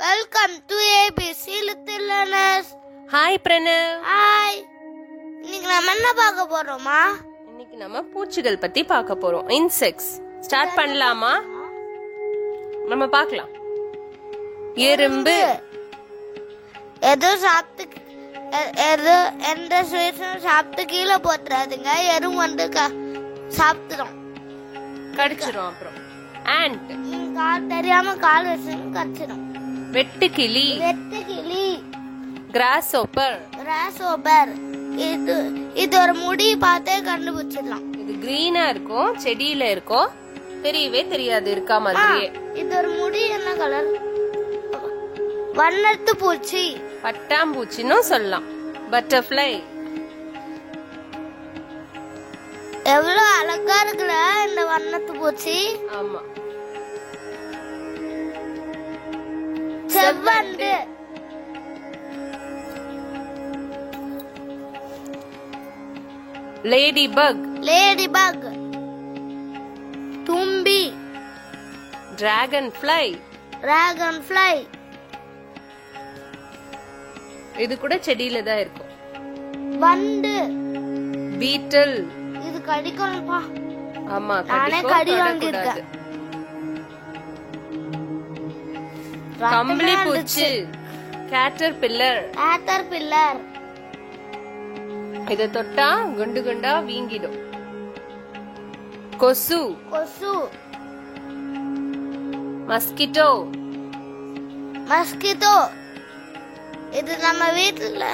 Welcome to ABC Little Learners. Hi Pranav. Hi. இன்னைக்கு நம்ம என்ன பார்க்க போறோமா? இன்னைக்கு நம்ம பூச்சிகள் பத்தி பார்க்க போறோம். Insects. ஸ்டார்ட் பண்ணலாமா? நம்ம பார்க்கலாம். எறும்பு. எந்த ஸ்வீட்ஸும் சாப்பிட்டு கீழே போட்டுறாதுங்க. எறும்பு வந்து சாப்பிட்டுரும், கடிச்சிரும். அப்புறம் ant. கால் தெரியாம கால் வச்சு கடிச்சிரும். வெட்டுக்கிளி. grasshopper. இது ஒரு முடி பார்த்தே கண்டுபிடிச்சிடலாம். இது கிரீனா இருக்கும், செடியில இருக்கும், தெரியவே தெரியாது இருக்கா மாதிரியே. இது ஒரு முடி என்ன கலர்? வண்ணத்து பூச்சி. பட்டாம்பூச்சின்னு சொல்லலாம். பட்டர்ஃப்ளை. எவ்வளவு அழகா இருக்குல்ல இந்த வண்ணத்து பூச்சி. ஆமா. செவ்வண்டு. லேடிபக். தும்பி. Dragon fly. இது கூட செடியில தான் இருக்கும். வண்டு. பீட்டல். இது கடிக்கணும்பா. ஆமா, நானே கடி வாங்கிருக்கேன். கம்பளி பூச்சி. கேட்டர்பில்லர். இத தொட்டா குண்டு குண்டா வீங்கிடும். கொசு. மஸ்கிட்டோ. இது நம்ம வீட்டுல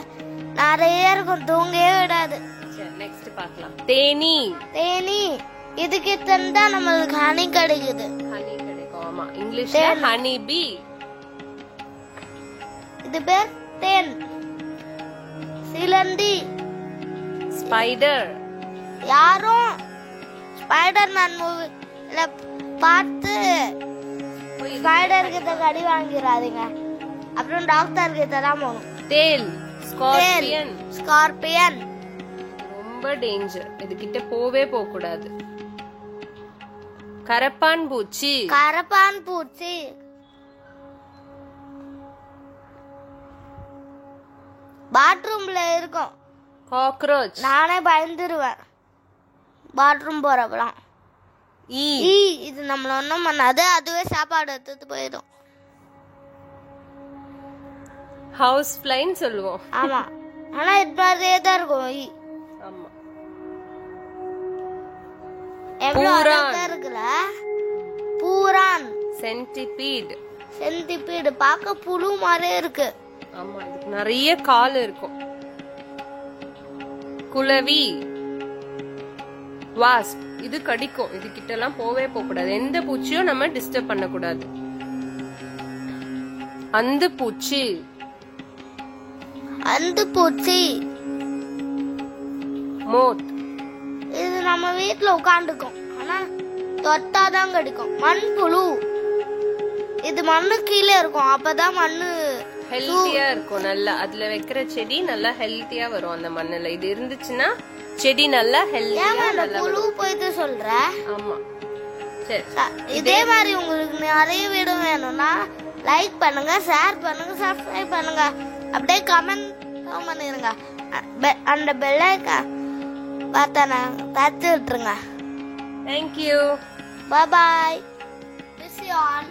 நிறைய இருக்கும், தூங்கவே விடாது. நெக்ஸ்ட் பார்க்கலாம். தேனி. இதுக்கு தந்தா நம்மளுக்கு ஹனி கிடைக்குது. ஆமா, இங்கிலீஷ்ல ஹனி பீ. இது பேர் தேன். சிலந்தி. ஸ்பைடர். யாரும் ஸ்பைடர்மேன் மூவில பார்த்து ஸ்பைடர் கிட்ட கடி வாங்கிறாதீங்க. அப்புறம் டாக்டர் கிட்ட தான் போகணும். டேல். ஸ்கார்பியன். ரொம்ப டேஞ்சர், இது கிட்ட போவே போக கூடாது. கரப்பான் பூச்சி. பாத்ரூம்ல இருக்கும். காக்ரோச். நானே பயந்துருவேன் பாத்ரூம் போறப்பலாம். இது நம்மள ஒண்ணும் பண்ணாது, அதுவே சாப்பாடு எடுத்துட்டு போயிடும். ஹவுஸ் ஃப்ளைன்னு சொல்லுவோம். ஆமா, ஆனா இதுவே தான் இருக்கும். ஆமா. பூரான். சென்டிபீடு பார்க்க புழு மாதிரியே இருக்கு. ஆமா, இதுக்கு நிறைய கால் இருக்கும். குளவி. வாஸ்ப். இது கடிக்கும், இது கிட்ட எல்லாம் போவே போக கூடாது. எந்த பூச்சியும் நம்ம டிஸ்டர்ப் பண்ண கூடாது. அந்து பூச்சி. மோத். இது நம்ம வீட்டுல உட்காந்துக்கும், ஆனா தொட்டாதான் கடிக்கும். மண்புழு. இது மண்ணு கீழே இருக்கும், அப்பதான் மண்ணு ஹெல்த்தியா இருக்கும். நல்லா அதுல வைக்கிற செடி நல்லா ஹெல்த்தியா வரும் அந்த மண்ணுல. இது இருந்துச்சுன்னா செடி நல்லா ஹெல்த்தியா நல்லா வரும். போயிட்டு சொல்ற. ஆமா, சரி. இதே மாதிரி உங்களுக்கு நிறைய வீடியோ வேணும்னா லைக் பண்ணுங்க, ஷேர் பண்ணுங்க, சப்ஸ்கிரைப் பண்ணுங்க, அப்படியே கமெண்ட் பண்ணிருங்க. அந்த பெல் ஐகான் பார்த்தா தட்டி விட்டுருங்க. Thank you. Bye bye. Miss you all.